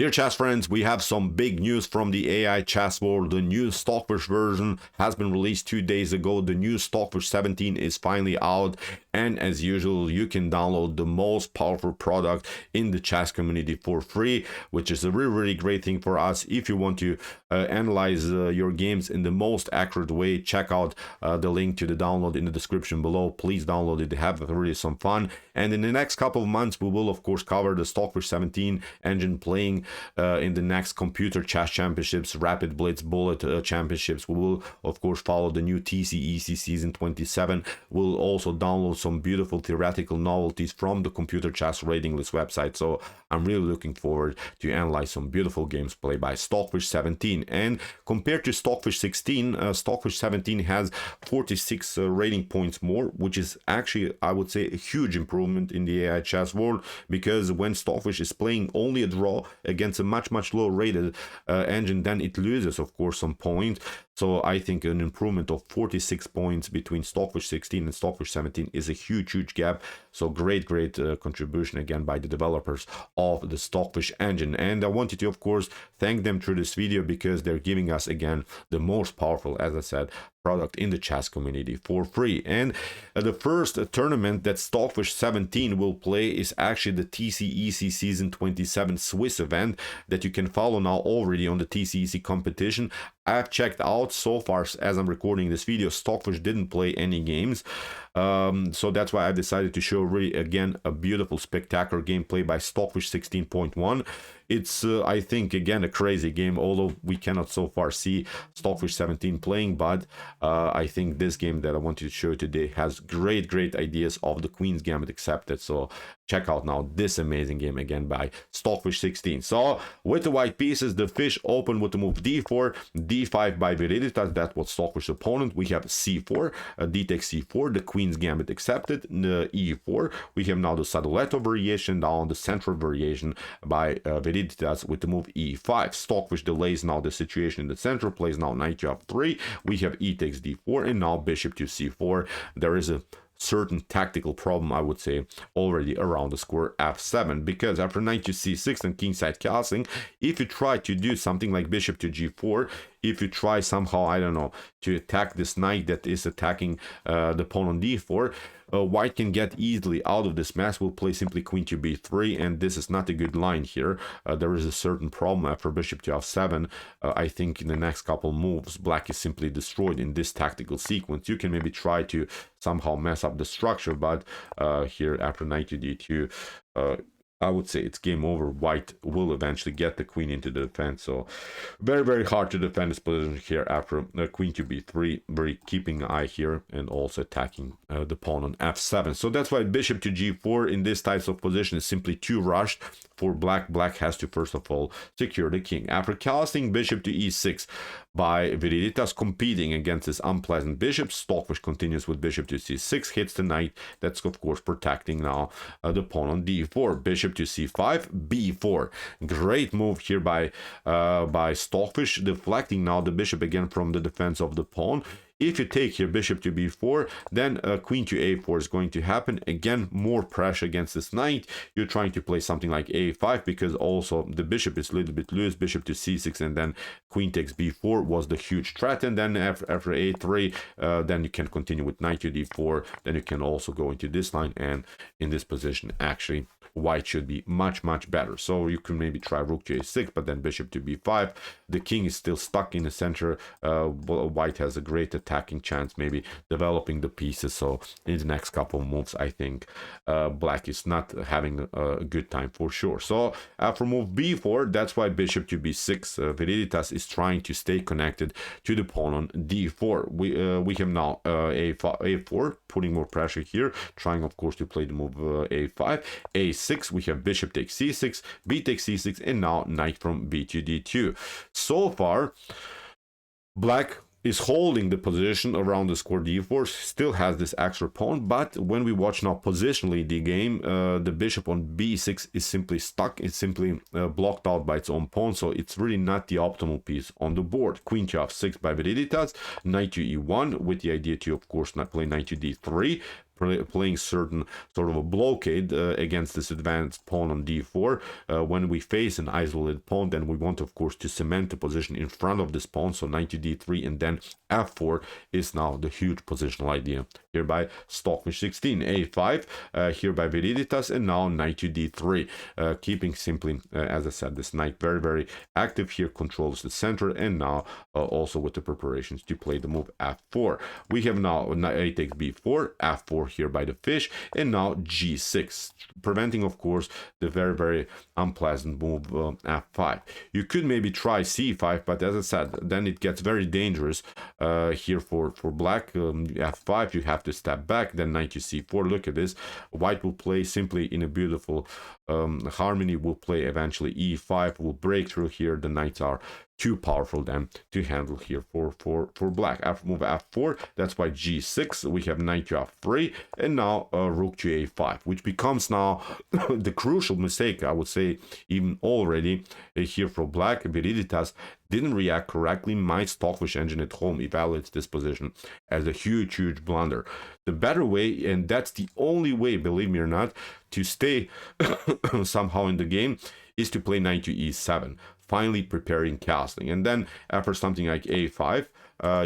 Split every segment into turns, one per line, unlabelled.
Dear chess friends, we have some big news from the AI chess world. The new Stockfish version has been released 2 days ago. The new Stockfish 17 is finally out, and as usual, you can download the most powerful product in the chess community for free, which is a really great thing for us. If you want to analyze your games in the most accurate way, check out the link to the download in the description below. Please download it, have really some fun. And in the next couple of months, we will of course cover the Stockfish 17 engine playing in the next computer chess championships, Rapid Blitz Bullet championships. We will of course follow the new TCEC season 27. We'll also download some beautiful theoretical novelties from the computer chess rating list website. So I'm really looking forward to analyze some beautiful games played by Stockfish 17. And compared to Stockfish 16, Stockfish 17 has 46 rating points more, which is actually, I would say, a huge improvement in the AI chess world, because when Stockfish is playing only a draw against a much lower rated engine, then it loses of course some points. So I think an improvement of 46 points between Stockfish 16 and Stockfish 17 is a huge gap. So great contribution again by the developers of the Stockfish engine. And I wanted to of course thank them through this video, because they're giving us again the most powerful, as I said, product in the chess community for free. And the first tournament that Stockfish 17 will play is actually the TCEC season 27 Swiss event that you can follow now already on the TCEC competition. I've checked out so far as I'm recording this video, Stockfish didn't play any games. So that's why I decided to show really again a beautiful spectacular gameplay by Stockfish 16.1. It's I think again a crazy game, although we cannot so far see Stockfish 17 playing, but I think this game that I wanted to show today has great ideas of the Queen's Gambit accepted. So check out now this amazing game again by Stockfish 16. So with the white pieces, the fish open with the move d4, d5 by Viridithas, that was Stockfish opponent. We have c4, d takes c4, the Queen's Gambit accepted, e4. We have now the Sadoleto variation, down the central variation by Viridithas with the move e5. Stockfish delays now the situation in the center, plays now knight to f3. We have e takes d4, and now bishop to c4. There is a certain tactical problem, I would say, already around the square f7, because after knight to c6 and kingside castling, if you try to do something like bishop to g4, if you try somehow, I don't know, to attack this knight that is attacking the pawn on d4, white can get easily out of this mess. Will play simply queen to b3, and this is not a good line here. There is a certain problem after bishop to f7. I think in the next couple moves, black is simply destroyed in this tactical sequence. You can maybe try to somehow mess up the structure, but here after knight to d2, I would say it's game over. White will eventually get the queen into the defense. So very hard to defend this position here after queen to b3. Very keeping an eye here and also attacking the pawn on f7. So that's why bishop to g4 in this type of position is simply too rushed for black. Black has to first of all secure the king. After casting bishop to e6 by Viridithas, competing against this unpleasant bishop, Stockfish continues with bishop to c6, hits the knight. That's of course protecting now the pawn on d4. Bishop to c5, b4. Great move here by Stockfish, deflecting now the bishop again from the defense of the pawn. If you take here bishop to b4, then queen to a4 is going to happen. Again, more pressure against this knight. You're trying to play something like a5, because also the bishop is a little bit loose. Bishop to c6, and then queen takes b4 was the huge threat. And then after a3, then you can continue with knight to d4. Then you can also go into this line, and in this position, actually, white should be much better. So you can maybe try rook to a6, but then bishop to b5. The king is still stuck in the center. White has a great attacking chance, maybe developing the pieces. So in the next couple of moves, I think black is not having a good time for sure. So after move b4, that's why bishop to b6. Viridithas is trying to stay connected to the pawn on d4. We have now a4, putting more pressure here, trying of course to play the move a5. a6, we have bishop takes c6, b takes c6, and now knight from b to d2. So far, black is holding the position around the square d4, still has this extra pawn, but when we watch now positionally the game, the bishop on b6 is simply stuck. It's simply blocked out by its own pawn, so it's really not the optimal piece on the board. Queen to f6 by Viridithas, knight to e1 with the idea to of course not play knight to d3, playing certain sort of a blockade against this advanced pawn on d4. When we face an isolated pawn, then we want, of course, to cement the position in front of this pawn. So knight to d3 and then f4 is now the huge positional idea. Here by Stockfish 16, a5, here by Viridithas, and now knight to d3, keeping simply, as I said, this knight very, very active here, controls the center, and now also with the preparations to play the move f4. We have now a takes b4, f4 here by the fish, and now g6, preventing, of course, the very, very unpleasant move f5. You could maybe try c5, but as I said, then it gets very dangerous here for black. f5, you have to step back, then knight to c4. Look at this. White will play simply in a beautiful harmony, will play eventually e5, will break through here. The knights are too powerful then to handle here for black. After move f4, that's why g6, we have knight to f3, and now rook to a5, which becomes now the crucial mistake, I would say, even already here for black. Viridithas didn't react correctly. My Stockfish engine at home evaluates this position as a huge blunder. The better way, and that's the only way, believe me or not, to stay somehow in the game, is to play knight to e7, finally preparing castling. And then after something like a5,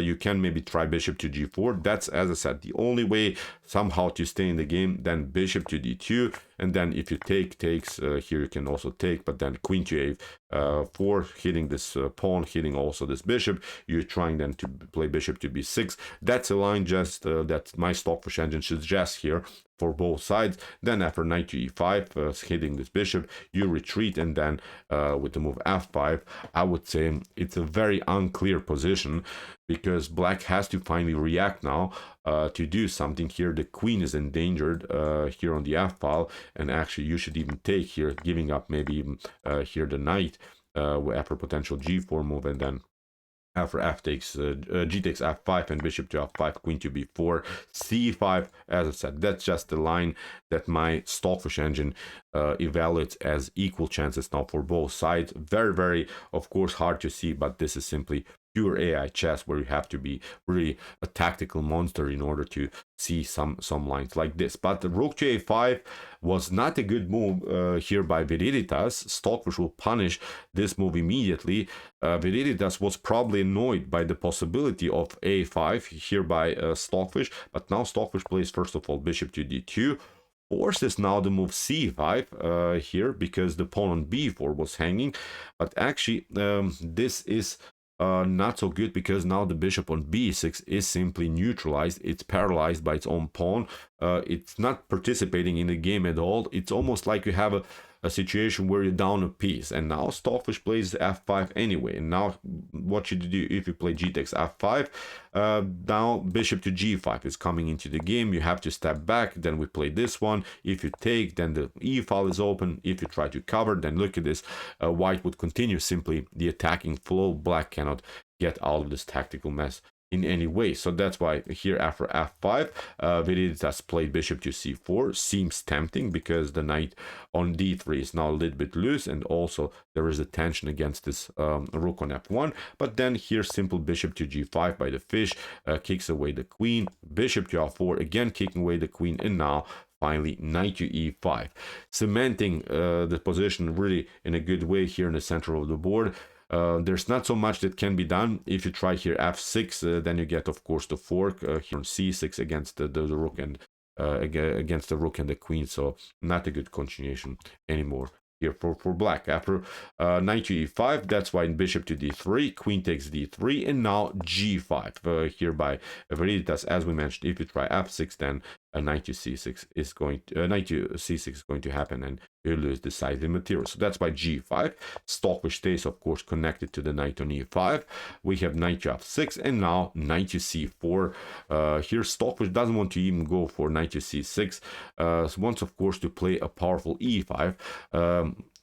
you can maybe try bishop to g4. That's, as I said, the only way somehow to stay in the game. Then bishop to d2, and then if you takes here, you can also take, but then queen to a4, hitting this pawn, hitting also this bishop. You're trying then to play bishop to b6. That's a line just that my Stockfish engine suggests here for both sides. Then after knight to e5, hitting this bishop, you retreat, and then with the move f5, I would say it's a very unclear position, because black has to finally react now to do something here. The queen is endangered here on the f file, and actually you should even take here, giving up maybe even here the knight after potential g4 move, and then after f takes g takes f5 and bishop to f5, queen to b4, c5. As I said, that's just the line that my Stockfish engine evaluates as equal chances now for both sides. Very, very, of course, hard to see, but this is simply pure AI chess, where you have to be really a tactical monster in order to see some lines like this. But the rook to a5 was not a good move here by Viridithas. Stockfish will punish this move immediately. Viridithas was probably annoyed by the possibility of a5 here by Stockfish, but now Stockfish plays first of all bishop to d2, forces now the move c5 here, because the pawn on b4 was hanging. But actually this is not so good, because now the bishop on b6 is simply neutralized. It's paralyzed by its own pawn. It's not participating in the game at all. It's almost like you have a situation where you're down a piece, and now Stockfish plays f5 anyway. And now what should you do if you play g takes f5? Now bishop to g5 is coming into the game. You have to step back. Then we play this one. If you take, then the e file is open. If you try to cover, then look at this. White would continue simply the attacking flow. Black cannot get out of this tactical mess in any way. So that's why here after f5, Viridithas played bishop to c4. Seems tempting, because the knight on d3 is now a little bit loose, and also there is a tension against this rook on f1. But then here simple bishop to g5 by the fish, kicks away the queen, bishop to f4, again kicking away the queen, and now finally knight to e5, cementing the position really in a good way here in the center of the board. There's not so much that can be done. If you try here f6, then you get, of course, the fork here on c6 against the rook and against the rook and the queen. So not a good continuation anymore here for black. After knight to e5, that's why in bishop to d3, queen takes d3, and now g5 here by Viridithas. As we mentioned, if you try f6, then knight to c6 is going to, knight to c6 is going to happen, and you lose decisive material. So that's by g5. Stockfish stays, of course, connected to the knight on e5. We have knight to f6, and now knight to c4. Here Stockfish doesn't want to even go for knight to c6. Wants, of course, to play a powerful e5.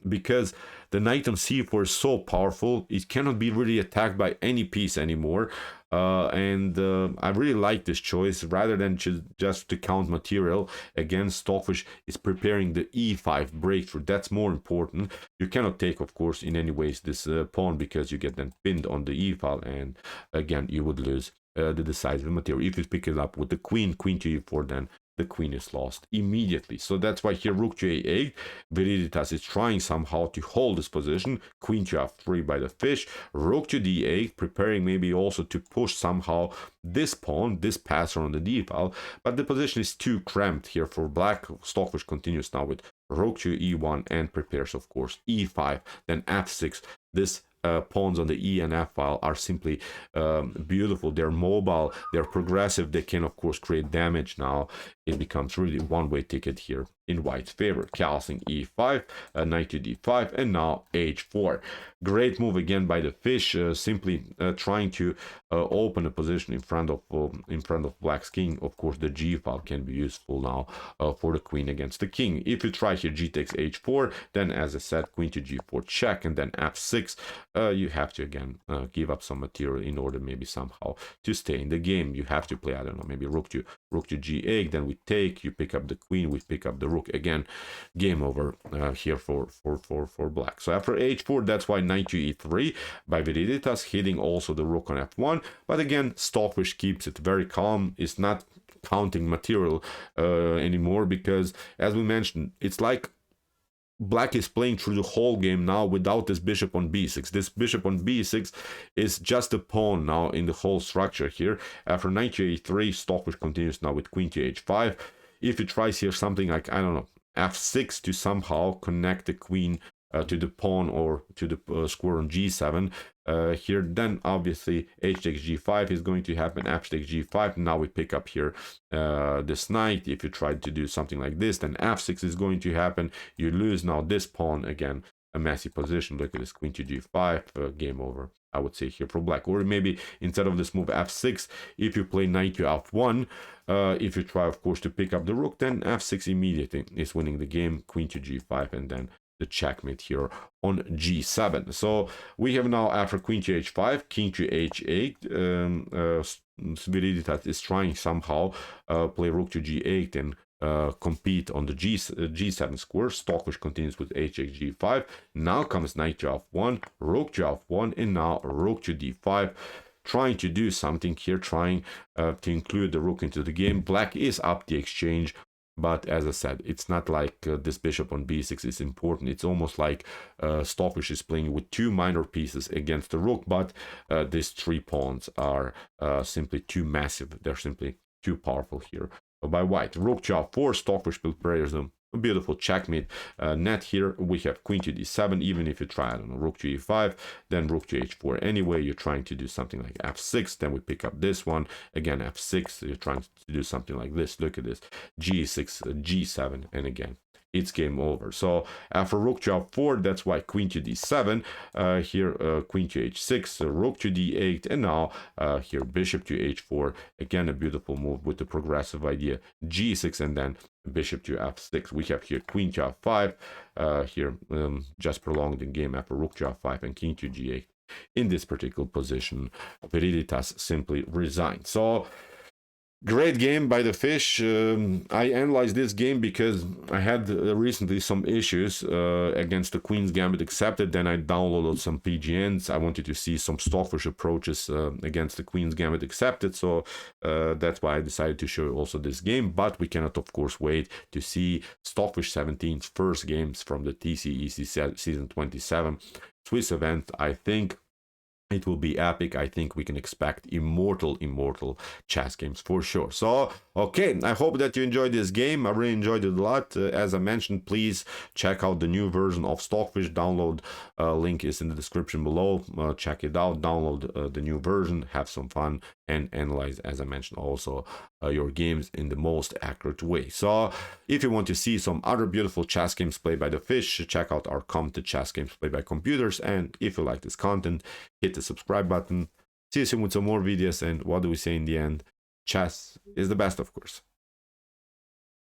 Because the knight on c4 is so powerful, it cannot be really attacked by any piece anymore. I really like this choice, rather than just to count material. Again, Stockfish is preparing the e5 breakthrough. That's more important. You cannot take, of course, in any ways this pawn, because you get then pinned on the e file, and again you would lose the decisive material. If you pick it up with the queen to e4, then the queen is lost immediately. So that's why here rook to a8, Viridithas is trying somehow to hold this position, queen to f3 by the fish, rook to d8, preparing maybe also to push somehow this pawn, this passer on the d file, but the position is too cramped here for black. Stockfish continues now with rook to e1 and prepares, of course, e5, then f6. This pawns on the E and F file are simply beautiful. They're mobile, they're progressive, they can of course create damage. Now it becomes really one-way ticket here in white's favor. Castling E5, knight to D5, and now H4. Great move again by the fish, simply trying to open a position in front of black's king. Of course, the G file can be useful now for the queen against the king. If you try here G takes H4, then as I said, queen to G4 check, and then F6. You have to again give up some material in order maybe somehow to stay in the game. You have to play, I don't know, maybe rook to G8, then we take, you pick up the queen, we pick up the rook. Again, game over here for black. So after H4, that's why knight to E3 by Viridithas, hitting also the rook on F1. But again, Stockfish keeps it very calm. It's not counting material anymore, because as we mentioned, it's like black is playing through the whole game now without this bishop on b6. This bishop on b6 is just a pawn now in the whole structure here. After knight to a3, Stockfish continues now with queen to h5. If he tries here something like, I don't know, f6 to somehow connect the queen to the pawn or to the square on g7 here, then obviously h takes g5 is going to happen, f takes g5. Now we pick up here this knight. If you try to do something like this, then f6 is going to happen. You lose now this pawn. Again, a messy position. Look at this, queen to g5, game over, I would say here for black. Or maybe instead of this move f6, if you play knight to f1, if you try of course to pick up the rook, then f6 immediately is winning the game, queen to g5, and then the checkmate here on g7. So we have now, after queen to h5, king to h8, Viridithas is trying somehow play rook to g8 and compete on the g7 square. Stockfish continues with h takes g5. Now comes knight to f1, rook to f1, and now rook to d5. Trying to do something here, trying to include the rook into the game. Black is up the exchange, but as I said, it's not like this bishop on b6 is important. It's almost like Stockfish is playing with two minor pieces against the rook, but these three pawns are simply too massive. They're simply too powerful here by white. Rook to f4, Stockfish prepares them. A beautiful checkmate net here. We have queen to d7. Even if you try, I don't know, rook to e5, then rook to h4. Anyway, you're trying to do something like f6, then we pick up this one. Again, f6, you're trying to do something like this. Look at this, g6, g7, and again, it's game over. So after rook to f4, that's why queen to d7, here queen to h6, rook to d8, and now here bishop to h4. Again, a beautiful move with the progressive idea, g6, and then bishop to f6. We have here queen to f5, here just prolonged the game after rook to f5 and king to g8. In this particular position, Viridithas simply resigned. So great game by the fish. I analyzed this game because I had recently some issues against the Queen's Gambit accepted. Then I downloaded some PGNs. I wanted to see some Stockfish approaches against the Queen's Gambit accepted. So that's why I decided to show you also this game. But we cannot, of course, wait to see Stockfish 17's first games from the TCEC Season 27 Swiss event. I think it will be epic. I think we can expect immortal chess games for sure. So, okay, I hope that you enjoyed this game. I really enjoyed it a lot. As I mentioned, please check out the new version of Stockfish. Download link is in the description below. Check it out. Download the new version. Have some fun and analyze, as I mentioned, also your games in the most accurate way. So, if you want to see some other beautiful chess games played by the fish, check out our commented chess games played by computers. And if you like this content, hit the subscribe button. See you soon with some more videos, and what do we say in the end? Chess is the best, of course.